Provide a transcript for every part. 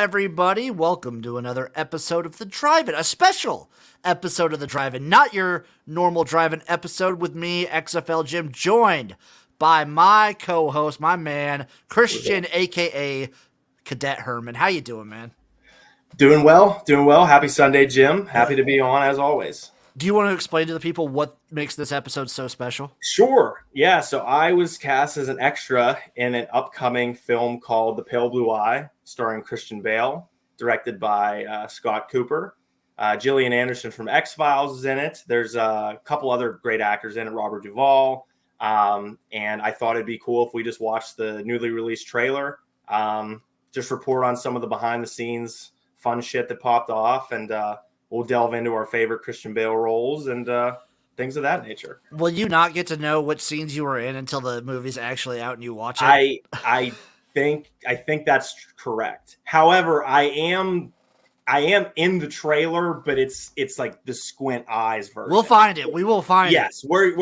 everybody. Welcome to another episode of The Drive-In, a special episode of The Drive-In, not your normal Drive-In episode with me, XFL Jim, joined by my co-host, my man, Christian, a.k.a. Cadet Herman. How you doing, man? Doing well. Happy Sunday, Jim. Happy to be on, as always. Do you want to explain to the people what makes this episode so special? Sure. Yeah, so I was cast as an extra in an upcoming film called The Pale Blue Eye, starring Christian Bale, directed by Scott Cooper. Gillian Anderson from X-Files is in it. There's a couple other great actors in it, Robert Duvall. And I thought it'd be cool if we just watched the newly released trailer, just report on some of the behind-the-scenes fun shit that popped off, and we'll delve into our favorite Christian Bale roles and things of that nature. Will you not get to know what scenes you were in until the movie's actually out and you watch it? I think that's correct. However, I am in the trailer, but it's like the squint eyes version. We'll find it. We will find it. Yes, where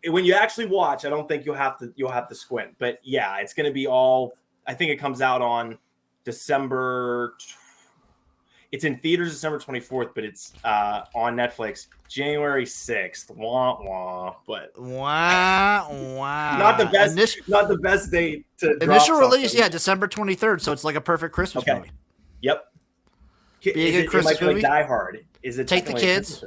when you actually watch, I don't think you'll have to squint. But yeah, it's going to be all. I think it comes out on December. It's in theaters December 24th, but it's on Netflix January 6th. Wah wah. But wow. Not the best date to initial release. Something. Yeah, December 23rd. So it's like a perfect Christmas movie. Yep. Being a Christmas movie. Like Die Hard. Is it Take the kids?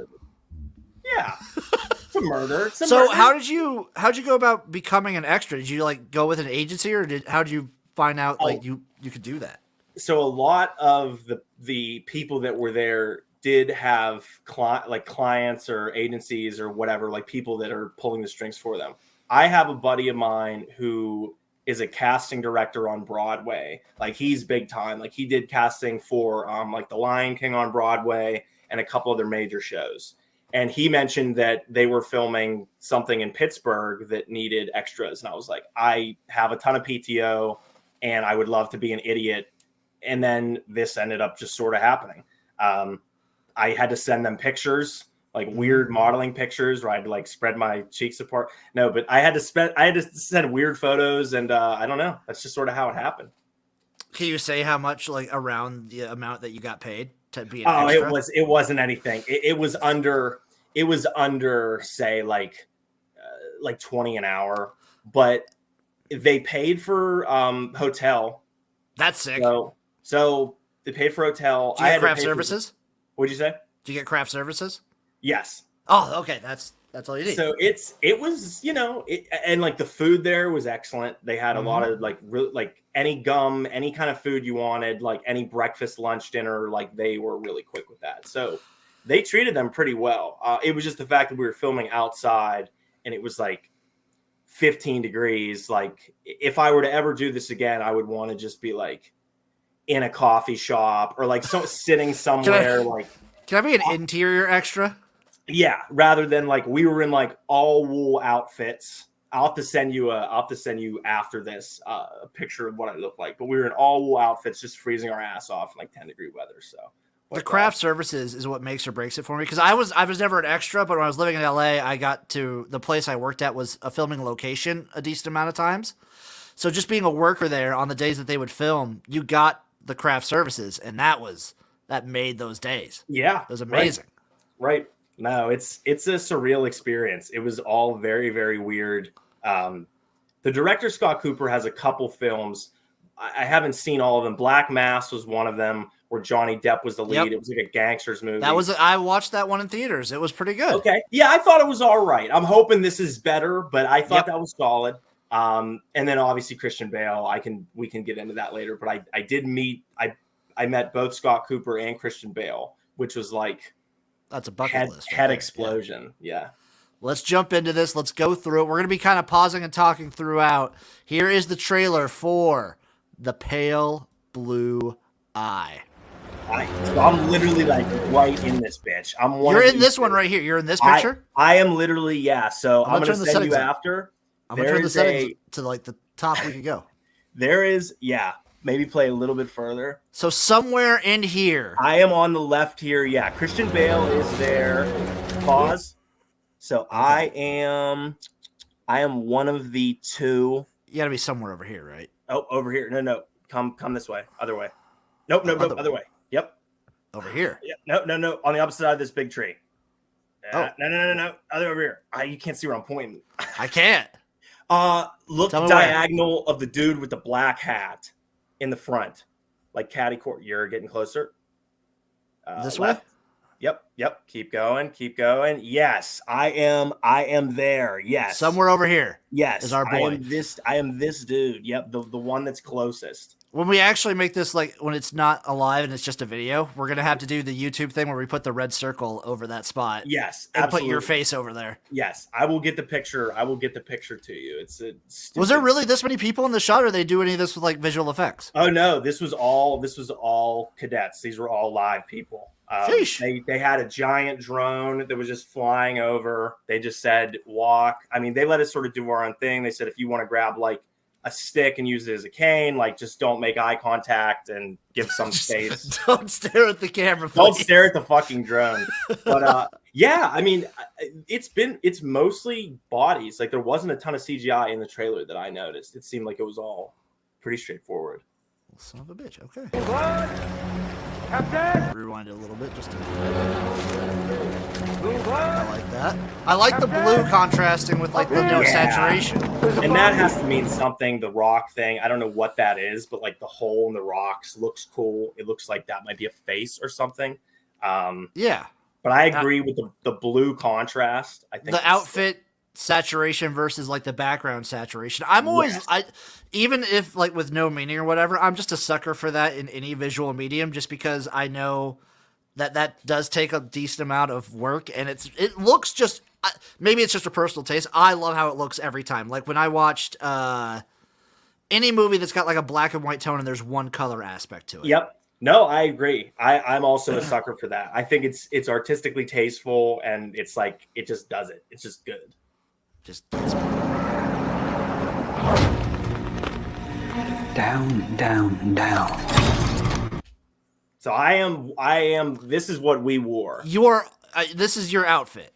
Yeah. It's a murder. So how'd you go about becoming an extra? Did you like go with an agency, or how did you find out like you could do that? So a lot of the people that were there did have clients or agencies or whatever, like people that are pulling the strings for them. I have a buddy of mine who is a casting director on Broadway. Like he's big time. Like he did casting for like The Lion King on Broadway and a couple other major shows. And he mentioned that they were filming something in Pittsburgh that needed extras. And I was like, I have a ton of PTO and I would love to be an idiot. And then this ended up just sort of happening. I had to send them pictures, like weird modeling pictures where I'd like spread my cheeks apart. No, but I had to send weird photos, and I don't know. That's just sort of how it happened. Can you say how much, like around the amount that you got paid to be an extra? It wasn't anything. It was under say like 20 an hour, but they paid for hotel. That's sick. So they paid for hotel. Do you get craft services? What'd you say? Do you get craft services? Yes. Oh, okay. That's all you need. So it was, and like the food there was excellent. They had a lot of like any gum, any kind of food you wanted, like any breakfast, lunch, dinner, like they were really quick with that. So they treated them pretty well. It was just the fact that we were filming outside and it was like 15 degrees. Like if I were to ever do this again, I would want to just be like in a coffee shop or like sitting somewhere. Can I be an interior extra? Yeah, rather than like we were in like all wool outfits. I'll have to send you after this a picture of what I look like. But we were in all wool outfits, just freezing our ass off in like 10-degree weather. So the craft services is what makes or breaks it for me, because I was never an extra, but when I was living in LA, I got to the place I worked at was a filming location a decent amount of times. So just being a worker there on the days that they would film, you got the craft services, and that made those days. Yeah, it was amazing. Right. No, it's a surreal experience. It was all very, very weird. The director Scott Cooper has a couple films. I haven't seen all of them. Black Mass was one of them, where Johnny Depp was the lead. Yep. It was like a gangsters movie. I watched that one in theaters. It was pretty good. Okay, yeah, I thought it was all right. I'm hoping this is better, but I thought that was solid. And then obviously Christian Bale, we can get into that later, but I met both Scott Cooper and Christian Bale, which was like that's a bucket list. Head explosion. Yeah. Let's jump into this. Let's go through it. We're going to be kind of pausing and talking throughout. Here is the trailer for The Pale Blue Eye. So I'm literally like right in this bitch. You're in this one right here. You're in this picture? I am literally, yeah. So I'm going to send you after. I'm going to turn the settings to like the top we could go. There is, yeah. Maybe play a little bit further. So somewhere in here. I am on the left here. Yeah. Christian Bale is there. Pause. So okay. I am one of the two. You got to be somewhere over here, right? Oh, over here. No. Come this way. Other way. Nope. Other way. Yep. Over here. Yeah. No. On the opposite side of this big tree. Oh. No. Other over here. You can't see where I'm pointing. I can't. Look diagonal of the dude with the black hat in the front, like catty court. You're getting closer. This left. way? Yep. Keep going. Yes, I am there. Yes. Somewhere over here. Yes. Is our boy. I am this dude. Yep. The one that's closest. When we actually make this, like, when it's not alive and it's just a video, we're going to have to do the YouTube thing where we put the red circle over that spot. Yes. And absolutely. put your face over there. Yes. I will get the picture. To you. It's a stupid... Was there really this many people in the shot, or they do any of this with, like, visual effects? Oh, no. This was all cadets. These were all live people. They had a giant drone that was just flying over. They just said, walk. I mean, they let us sort of do our own thing. They said, if you want to grab, like, a stick and use it as a cane, like, just don't make eye contact and give some space. Don't stare at the camera, please. Don't stare at the fucking drone. But yeah, I mean, it's mostly bodies. Like, there wasn't a ton of CGI in the trailer that I noticed. It seemed like it was all pretty straightforward. Son of a bitch. Okay. Captain. Rewind it a little bit just to... I like that. I like the blue contrasting with, like, the no saturation. And that has to mean something, the rock thing. I don't know what that is, but, like, the hole in the rocks looks cool. It looks like that might be a face or something. Yeah. But I agree with the blue contrast. I think the outfit saturation versus, like, the background saturation. I'm always even if, like, with no meaning or whatever, I'm just a sucker for that in any visual medium, just because I know that does take a decent amount of work, and it looks just maybe it's just a personal taste. I love how it looks every time. Like when I watched any movie that's got like a black and white tone and there's one color aspect to it. Yep. No, I agree. I'm also a sucker for that. I think it's artistically tasteful, and it's like it just does it. It's just good. Down. So I am. This is what we wore. This is your outfit.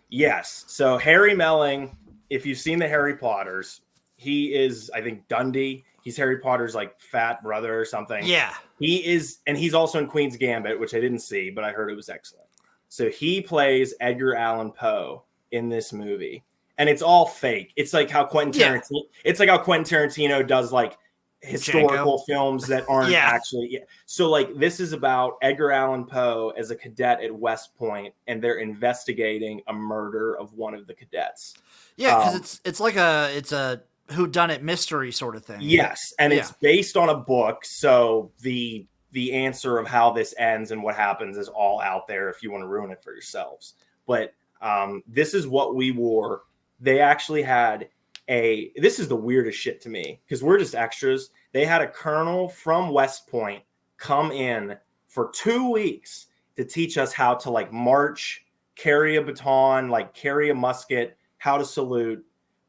Yes. So Harry Melling, if you've seen the Harry Potters, he is, I think, Dundee. He's Harry Potter's like fat brother or something. Yeah. He is, and he's also in Queen's Gambit, which I didn't see, but I heard it was excellent. So he plays Edgar Allan Poe in this movie. And it's all fake. It's like how Quentin Tarantino does like historical films that aren't actually. Yeah. So like this is about Edgar Allan Poe as a cadet at West Point, and they're investigating a murder of one of the cadets. Yeah, because it's a whodunit mystery sort of thing. Yes, and it's based on a book, so the answer of how this ends and what happens is all out there if you want to ruin it for yourselves. But this is what we wore. They actually had this is the weirdest shit to me because we're just extras. They had a colonel from West Point come in for 2 weeks to teach us how to like march, carry a baton, like carry a musket, how to salute.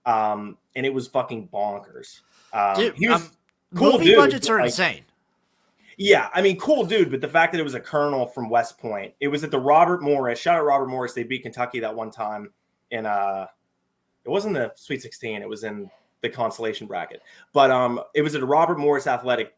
And it was fucking bonkers. Dude, he was cool movie dude, budgets are like, insane. Yeah, I mean, cool dude, but the fact that it was a colonel from West Point, it was at the Robert Morris. Shout out Robert Morris. They beat Kentucky that one time in it wasn't the Sweet 16. It was in the consolation bracket. But it was at a Robert Morris Athletic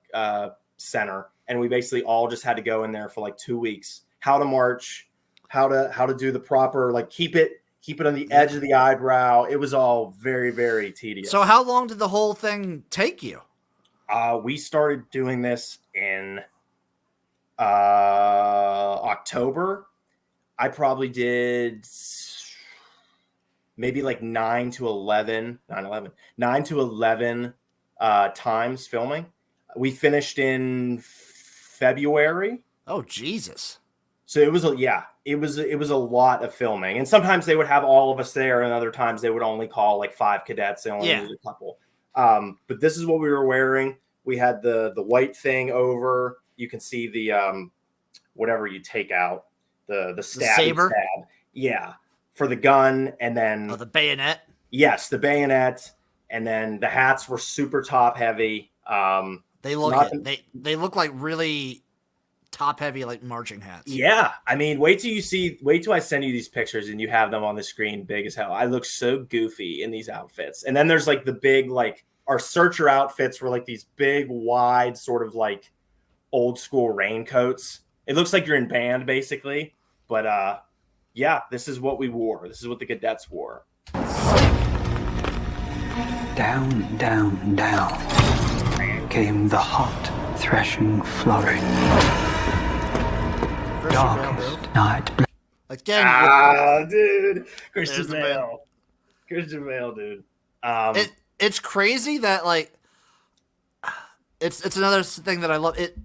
Center, and we basically all just had to go in there for like 2 weeks. How to march, how to do the proper, like keep it on the edge of the eyebrow. It was all very, very tedious. So how long did the whole thing take you? We started doing this in October. I probably did maybe like 9 to 11 times filming. We finished in February. Oh, Jesus. So it was a lot of filming. And sometimes they would have all of us there, and other times they would only call like 5 cadets. They only needed a couple. But this is what we were wearing. We had the white thing over. You can see the whatever you take out, the saber. Stab. Yeah. For the gun, and then the bayonet. Yes, the bayonet, and then the hats were super top heavy. They look look like really top heavy, like marching hats. Yeah, I mean, wait till I send you these pictures and you have them on the screen, big as hell. I look so goofy in these outfits, and then there's like the big like our searcher outfits were like these big, wide, sort of like old school raincoats. It looks like you're in band basically, but yeah, this is what we wore. This is what the cadets wore. Down, down, down came the hot, threshing flurry. Darkest night. Again, Dude, Christian There's the man. Bale. Christian Bale, dude. It's crazy that like it's another thing that I love. It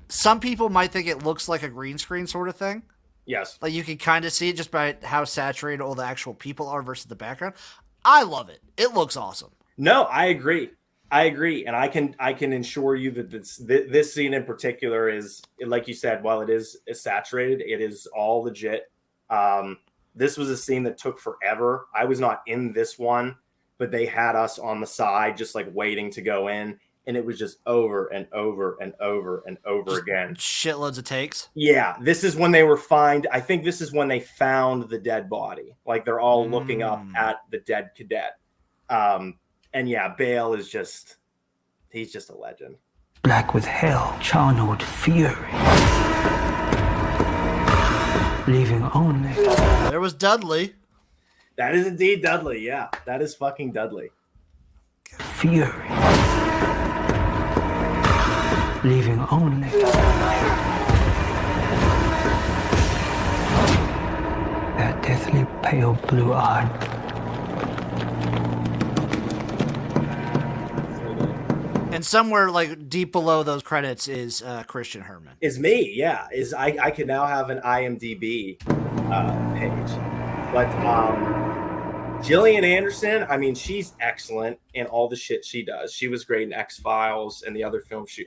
some people might think it looks like a green screen sort of thing. Yes. Like you can kind of see it just by how saturated all the actual people are versus the background. I love it. It looks awesome. No, I agree. And I can ensure you that this scene in particular is, like you said, while it is saturated, it is all legit. This was a scene that took forever. I was not in this one, but they had us on the side just like waiting to go in, and it was just over and over and over and over again. Shitloads of takes. Yeah, this is when they were I think this is when they found the dead body. Like they're all looking up at the dead cadet. And yeah, Bale is he's just a legend. Black with hell, charneled fury. Leaving only. There was Dudley. That is indeed Dudley. Yeah, that is fucking Dudley. Fury. Leaving only. That deathly pale blue-eyed. And somewhere like deep below those credits is Christian Herman. Is me, yeah. I can now have an IMDb page. But Gillian Anderson, I mean, she's excellent in all the shit she does. She was great in X-Files and the other films.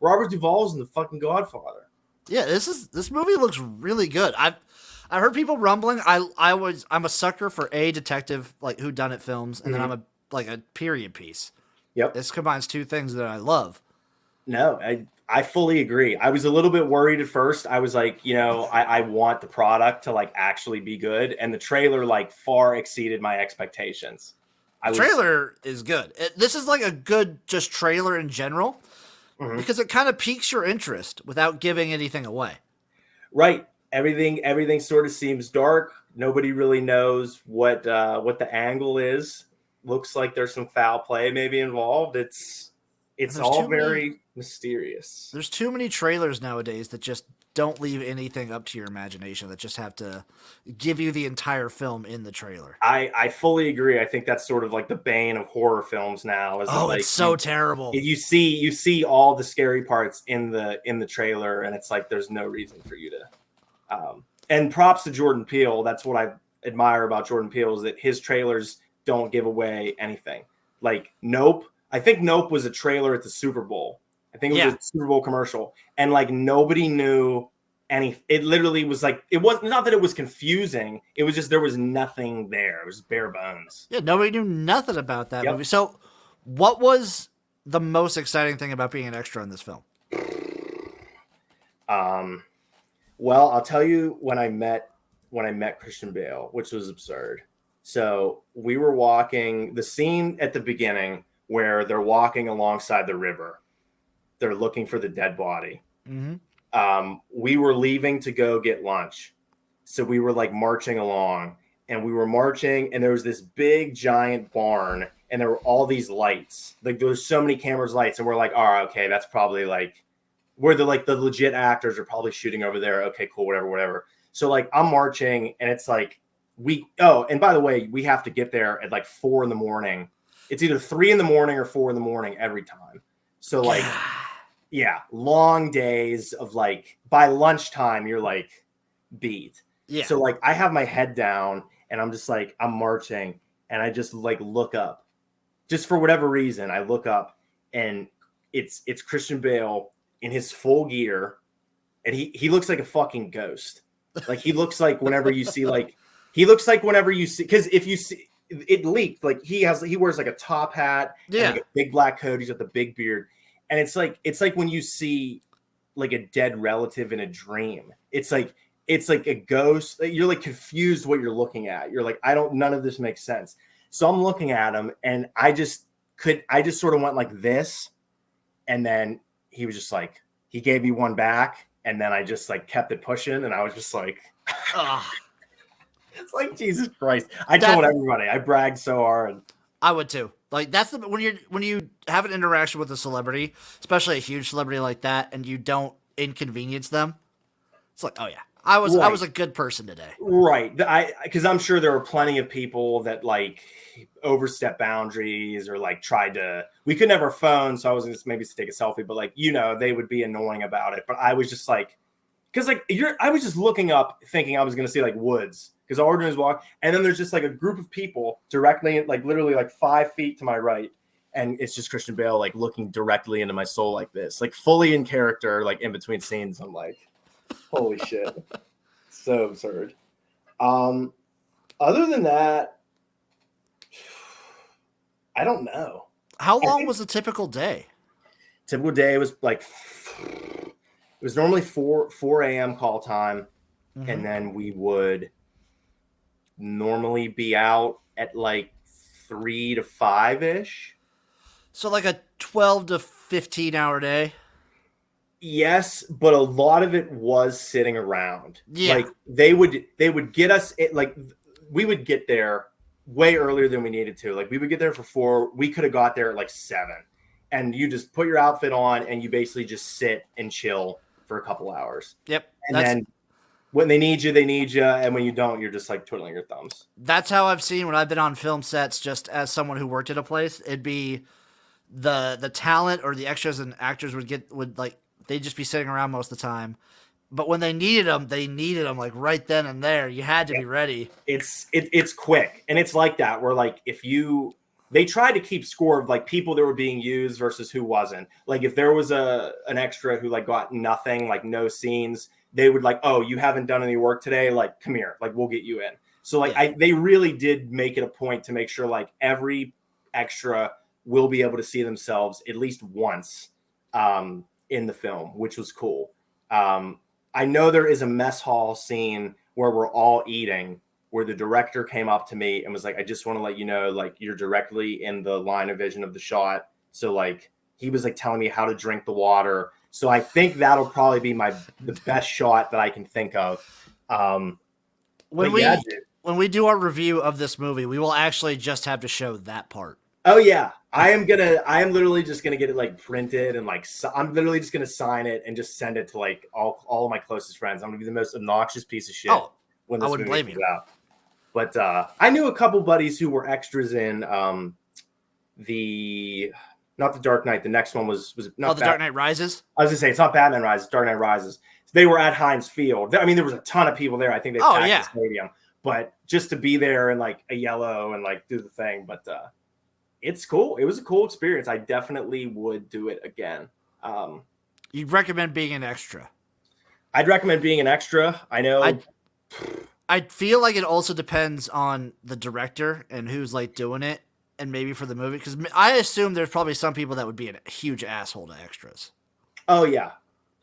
Robert Duvall's in The fucking Godfather. Yeah, this movie looks really good. I've heard people rumbling. I'm a sucker for a detective like whodunit films, and then I'm a period piece. Yep. This combines two things that I love. No, I fully agree. I was a little bit worried at first. I was like, I want the product to like actually be good. And the trailer like far exceeded my expectations. Trailer is good. This is like a good just trailer in general because it kind of piques your interest without giving anything away. Right. Everything sort of seems dark. Nobody really knows what the angle is. Looks like there's some foul play maybe involved. It's all very mysterious. There's too many trailers nowadays that just don't leave anything up to your imagination, that just have to give you the entire film in the trailer. I fully agree. I think that's sort of like the bane of horror films now. It's so terrible. You see all the scary parts in the trailer, and it's like there's no reason for you to. And props to Jordan Peele. That's what I admire about Jordan Peele, is that his trailers don't give away anything. Like Nope. I think Nope was a trailer at the Super Bowl. I think it was a Super Bowl commercial. And like nobody knew anything. It literally was like, it was not that it was confusing. It was just, there was nothing there. It was bare bones. Yeah. Nobody knew nothing about that movie. So what was the most exciting thing about being an extra in this film? Well, I'll tell you when I met Christian Bale, which was absurd. So we were walking the scene at the beginning where they're walking alongside the river. They're looking for the dead body. We were leaving to go get lunch. So we were like marching along, and we were marching, and there was this big giant barn, and there were all these lights. Like there was so many cameras, lights, and we're like, oh, okay, that's probably like where the legit actors are probably shooting over there. Okay, cool, whatever. So like I'm marching, and it's like, and by the way, we have to get there at like 4 a.m. It's either 3 a.m. or 4 a.m. every time. So like, yeah, long days of like, by lunchtime, you're like beat. Yeah. So like I have my head down, and I'm just like, I'm marching, and I just like look up, just for whatever reason, I look up, and it's Christian Bale in his full gear. And he looks like a fucking ghost. Like he looks like whenever you see because if you see it leaked, like he wears like a top hat, and like a big black coat, he's got the big beard, and it's like when you see like a dead relative in a dream. It's like a ghost. You're like confused what you're looking at. You're like, none of this makes sense. So I'm looking at him, and I just sort of went like this, and then he was just like, he gave me one back, and then I just like kept it pushing, and I was just like, Ugh. it's like Jesus Christ. I told everybody, I bragged so hard. I would too. Like that's when you have an interaction with a celebrity, especially a huge celebrity like that, and you don't inconvenience them. It's like, oh yeah, I was a good person today. Right. Because I'm sure there were plenty of people that like overstep boundaries or like tried to. We couldn't have our phones, so I was just maybe to take a selfie, but like they would be annoying about it. But I was just like, because like I was just looking up, thinking I was going to see like woods. Because all we're doing is walk, and then there's just like a group of people directly, like literally like 5 feet to my right, and it's just Christian Bale like looking directly into my soul like this, like fully in character, like in between scenes. I'm like, holy shit, so absurd. Other than that, I don't know. How long was a typical day? Typical day was like it was normally 4 a.m. call time, and then we would normally be out at like 3 to 5 ish. So like a 12 to 15 hour day. Yes, but a lot of it was sitting around. Yeah. Like they would get us like we would get there way earlier than we needed to. Like we would get there for 4. We could have got there at like 7. And you just put your outfit on and you basically just sit and chill for a couple hours. Yep. And then when they need you, and when you don't, you're just like twiddling your thumbs. That's how I've seen when I've been on film sets. Just as someone who worked at a place, it'd be the talent or the extras and actors they'd just be sitting around most of the time. But when they needed them like right then and there. You had to be ready. It's quick, and it's like that where like they tried to keep score of like people that were being used versus who wasn't. Like if there was an extra who like got nothing, like no scenes, they would like, oh, you haven't done any work today, like come here, like we'll get you in. So like they really did make it a point to make sure like every extra will be able to see themselves at least once in the film, which was cool. I know there is a mess hall scene where we're all eating, where the director came up to me and was like, I just want to let you know, like you're directly in the line of vision of the shot. So like he was like telling me how to drink the water. So I think that'll probably be the best shot that I can think of. When we do our review of this movie, we will actually just have to show that part. Oh yeah, I am literally just gonna get it like printed and like I'm literally just gonna sign it and just send it to like all of my closest friends. I'm gonna be the most obnoxious piece of shit when this movie comes out. But I knew a couple buddies who were extras in not the Dark Knight. The next one was not the Dark Knight Rises. I was gonna say it's not Batman Rises. Dark Knight Rises. They were at Heinz Field. I mean, there was a ton of people there. I think they packed the stadium. But just to be there in like a yellow and like do the thing, but it's cool. It was a cool experience. I definitely would do it again. You'd recommend being an extra? I'd recommend being an extra. I know. I feel like it also depends on the director and who's like doing it. And maybe for the movie, because I assume there's probably some people that would be a huge asshole to extras. Oh yeah,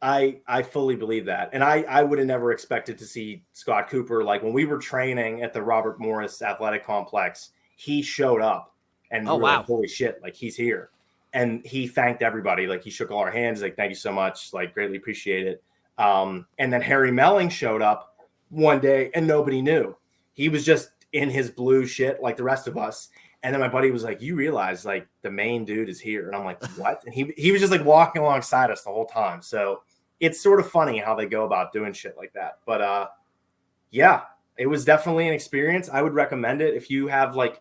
I fully believe that, and I would have never expected to see Scott Cooper like when we were training at the Robert Morris Athletic Complex. He showed up, and we were like, holy shit, like he's here, and he thanked everybody. Like he shook all our hands, like thank you so much, like greatly appreciate it. And then Harry Melling showed up one day, and nobody knew. He was just in his blue shit like the rest of us. And then my buddy was like, you realize like the main dude is here. And I'm like, what? And he was just like walking alongside us the whole time. So it's sort of funny how they go about doing shit like that. But yeah, it was definitely an experience. I would recommend it if you have like,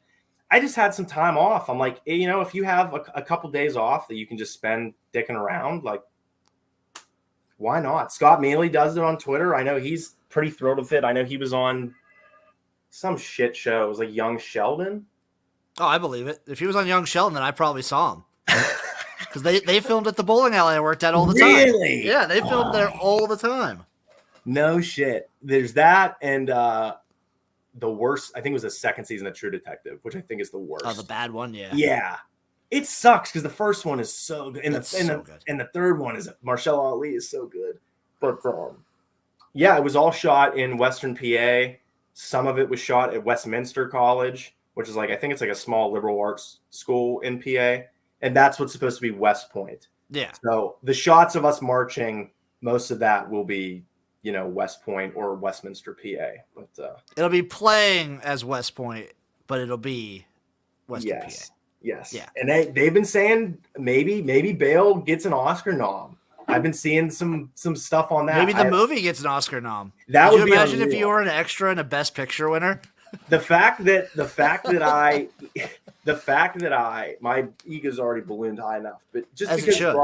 I just had some time off. I'm like, if you have a couple days off that you can just spend dicking around, like, why not? Scott Mealy does it on Twitter. I know he's pretty thrilled with it. I know he was on some shit show. It was like Young Sheldon. Oh, I believe it. If he was on Young Sheldon, then I probably saw him. Because they filmed at the bowling alley I worked at all the time. Really? Yeah, they filmed there all the time. No shit. There's that, and the worst, I think it was the second season of True Detective, which I think is the worst. Oh, the bad one, yeah. Yeah. It sucks because the first one is so good. And the third one is Marshall Ali is so good. But yeah, it was all shot in Western PA. Some of it was shot at Westminster College, which is like, I think it's like a small liberal arts school in PA. And that's what's supposed to be West Point. Yeah. So the shots of us marching, most of that will be, West Point or Westminster, PA. But It'll be playing as West Point, but it'll be Western yes, PA. yes. Yeah. And they've been saying maybe Bale gets an Oscar nom. I've been seeing some stuff on that. Maybe the movie gets an Oscar nom. That Could would you be imagine if unreal. you were an extra and a Best Picture winner? The fact that my ego's already ballooned high enough, but just As it should.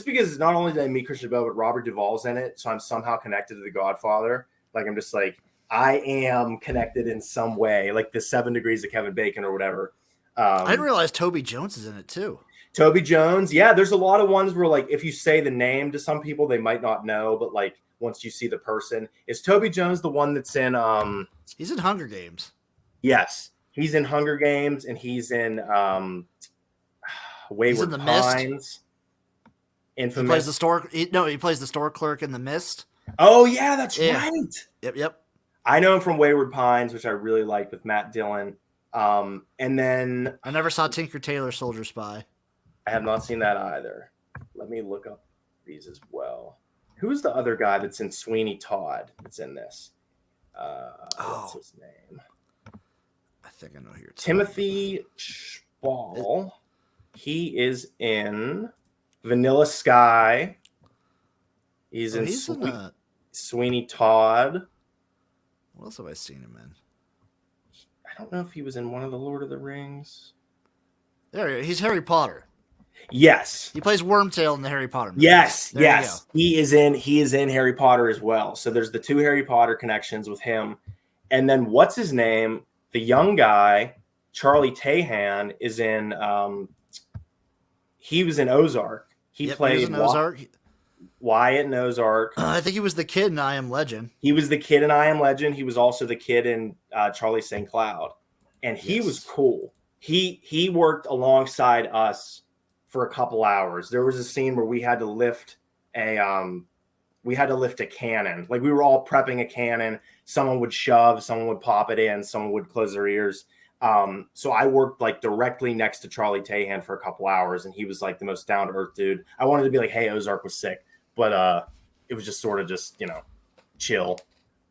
because not only did I meet Christian Bale, but Robert Duvall's in it, so I'm somehow connected to The Godfather. Like I'm just like I am connected in some way, like the 7 Degrees of Kevin Bacon or whatever. I didn't realize Toby Jones is in it too. Toby Jones, yeah. There's a lot of ones where like if you say the name to some people, they might not know, but like once you see the person, is Toby Jones the one that's in? He's in Hunger Games. Yes, he's in Hunger Games, and he's in Wayward He's in The Pines. Mist. Infamous. He plays the store. He plays the store clerk in The Mist. Oh yeah, that's Yeah. right. Yep. I know him from Wayward Pines, which I really like with Matt Dillon. And then I never saw Tinker Tailor Soldier Spy. I have not seen that either. Let me look up these as well. Who's the other guy that's in Sweeney Todd that's in this? What's his name? I think I know who you're talking Timothy Spall. He is in Vanilla Sky. He's in Sweeney Todd. What else have I seen him in? I don't know if he was in one of the Lord of the Rings. There, he's Harry Potter. Yes. He plays Wormtail in the Harry Potter movie. Yes. There Yes. He is in Harry Potter as well. So there's the 2 Harry Potter connections with him. And then what's his name? The young guy, Charlie Tahan, is in he was in Ozark. He played in Ozark. Wyatt in Ozark. I think he was the kid in I Am Legend. He was the kid in I Am Legend. He was also the kid in Charlie St. Cloud. And he was cool. He worked alongside us for a couple hours. There was a scene where we had to lift a cannon. Like we were all prepping a cannon. Someone would shove, someone would pop it in, someone would close their ears. So I worked like directly next to Charlie Tahan for a couple hours, and he was like the most down to earth dude. I wanted to be like, hey, Ozark was sick, but it was just sort of just, chill.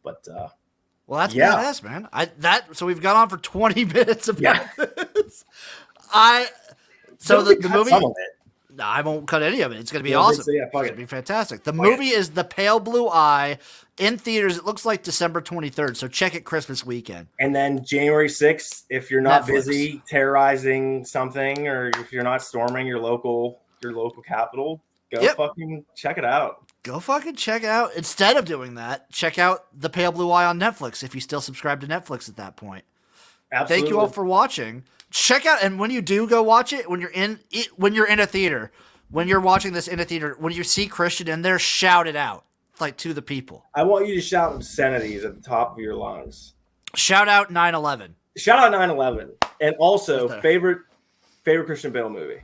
But well, that's badass, man. So we've gone on for 20 minutes about this. The movie. Some of it. No, I won't cut any of it. It's going to be awesome. So, yeah, it's going to be fantastic. The movie is The Pale Blue Eye in theaters. It looks like December 23rd. So check it Christmas weekend. And then January 6th, if you're not Netflix. busy terrorizing something, or if you're not storming your local capital, go fucking check it out. Go fucking check it out. Instead of doing that, check out The Pale Blue Eye on Netflix if you still subscribe to Netflix at that point. Absolutely. Thank you all for watching. Check out, and when you do go watch it, when you're in a theater, when you're watching this in a theater, when you see Christian in there, shout it out like to the people. I want you to shout obscenities at the top of your lungs. Shout out 9/11. Shout out 9/11, and also favorite Christian Bale movie.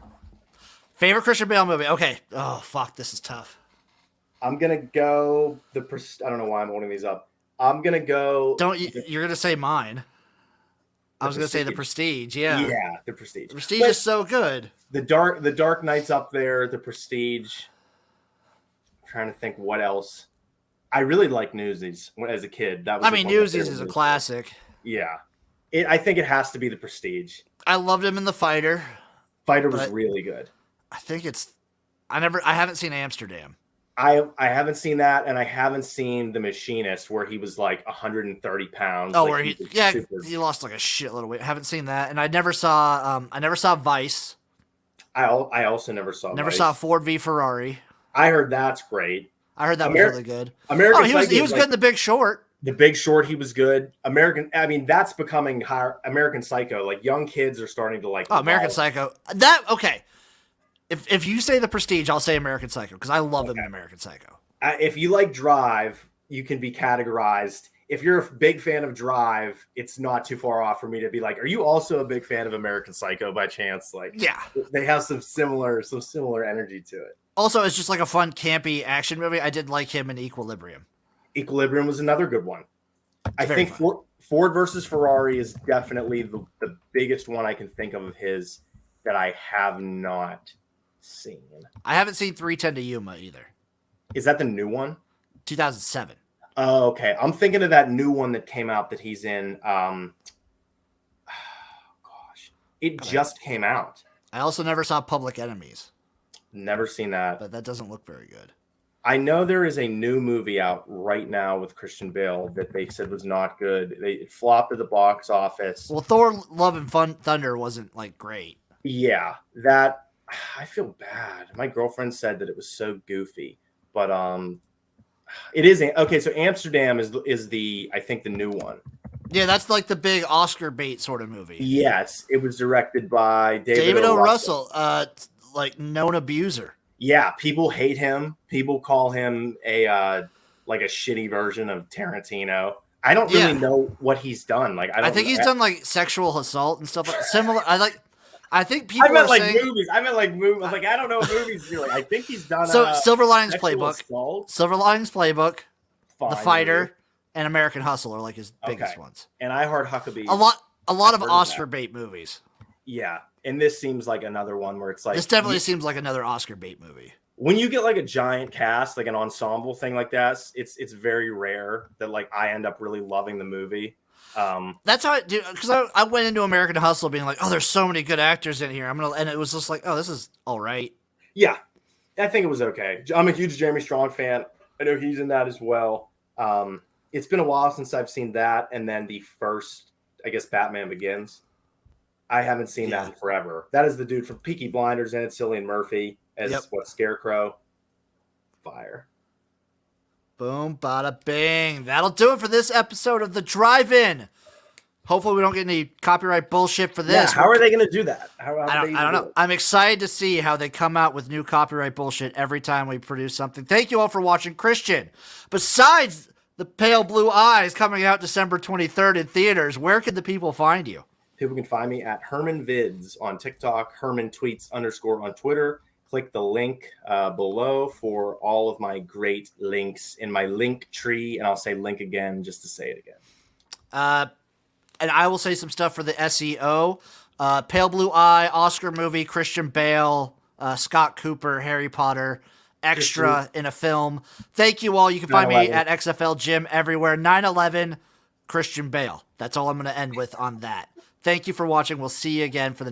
Favorite Christian Bale movie. Okay. Oh fuck, this is tough. I'm gonna go I don't know why I'm holding these up. I'm gonna go. You're gonna say mine. I was going to say The Prestige, yeah. Yeah, The Prestige. The Prestige is so good. The Dark Knight's up there, The Prestige. I'm trying to think what else. I really liked Newsies as a kid. Newsies is a classic. Yeah. I think it has to be The Prestige. I loved him in The Fighter. Fighter was really good. I think I haven't seen Amsterdam. I haven't seen that, and I haven't seen The Machinist, where he was like 130 pounds. Oh, where he lost like a shitload of weight. I haven't seen that, and I never saw Vice. I also never saw. Never saw Ford v Ferrari. I heard that's great. I heard that was really good. He was good in The Big Short. The Big Short, he was good. That's becoming higher. American Psycho, like young kids are starting to like. Oh, American Psycho. Okay. If you say The Prestige, I'll say American Psycho because I love him in American Psycho. If you like Drive, you can be categorized. If you're a big fan of Drive, it's not too far off for me to be like, are you also a big fan of American Psycho by chance? Like, yeah, they have some similar energy to it. Also, it's just like a fun, campy action movie. I did like him in Equilibrium. Equilibrium was another good one. I think Ford versus Ferrari is definitely the biggest one I can think of his that I have not seen. I haven't seen 310 to Yuma either. Is that the new one? 2007. Oh, okay. I'm thinking of that new one that came out that he's in. Gosh, it just came out. I also never saw Public Enemies, Never seen that. but that doesn't look very good. I know there is a new movie out right now with Christian Bale that they said was not good. It flopped at the box office. Well, Thor: Love and Thunder wasn't like great. Yeah, that I feel bad. My girlfriend said that it was so goofy, but it is okay. So Amsterdam is the I think the new one. Yeah, that's like the big Oscar bait sort of movie. Yes, it was directed by David O. Russell, like known abuser. Yeah, people hate him. People call him a like a shitty version of Tarantino. I don't really know what he's done. Like I think he's done like sexual assault and stuff like similar. I think people. I meant like saying, movies. I meant like movies. Like I don't know what movies do. Like I think he's done. So Silver Linings Sexual Playbook, Assault. Silver Linings Playbook, Fine, The Fighter, movie. and American Hustle are like his biggest ones. And I Heart Huckabee. A lot of heard of Oscar that. bait movies. Yeah, and this seems like another one where it's like This definitely seems like another Oscar bait movie. when you get like a giant cast, like an ensemble thing like that. It's very rare that like I end up really loving the movie. That's how I do, because I went into American Hustle being like, oh, there's so many good actors in here. And it was just like, oh, this is all right. Yeah, I think it was okay. I'm a huge Jeremy Strong fan. I know he's in that as well. It's been a while since I've seen that, and then the first, I guess, Batman Begins. I haven't seen that in forever. That is the dude from Peaky Blinders, and it's Cillian Murphy as Scarecrow. Fire. Boom, bada bing. That'll do it for this episode of The Drive-In. Hopefully we don't get any copyright bullshit for this. Yeah, how are they going to do that? I don't know. I'm excited to see how they come out with new copyright bullshit every time we produce something. Thank you all for watching. Christian, besides The Pale Blue Eyes coming out December 23rd in theaters, where can the people find you? People can find me at Herman Vids on TikTok, Herman Tweets _ on Twitter. Click the link below for all of my great links in my link tree, and I'll say link again just to say it again. And I will say some stuff for the SEO. Pale Blue Eye, Oscar movie, Christian Bale, Scott Cooper, Harry Potter, extra in a film. Thank you all. You can find me at XFL Gym everywhere. 9/11, Christian Bale. That's all I'm going to end with on that. Thank you for watching. We'll see you again for the next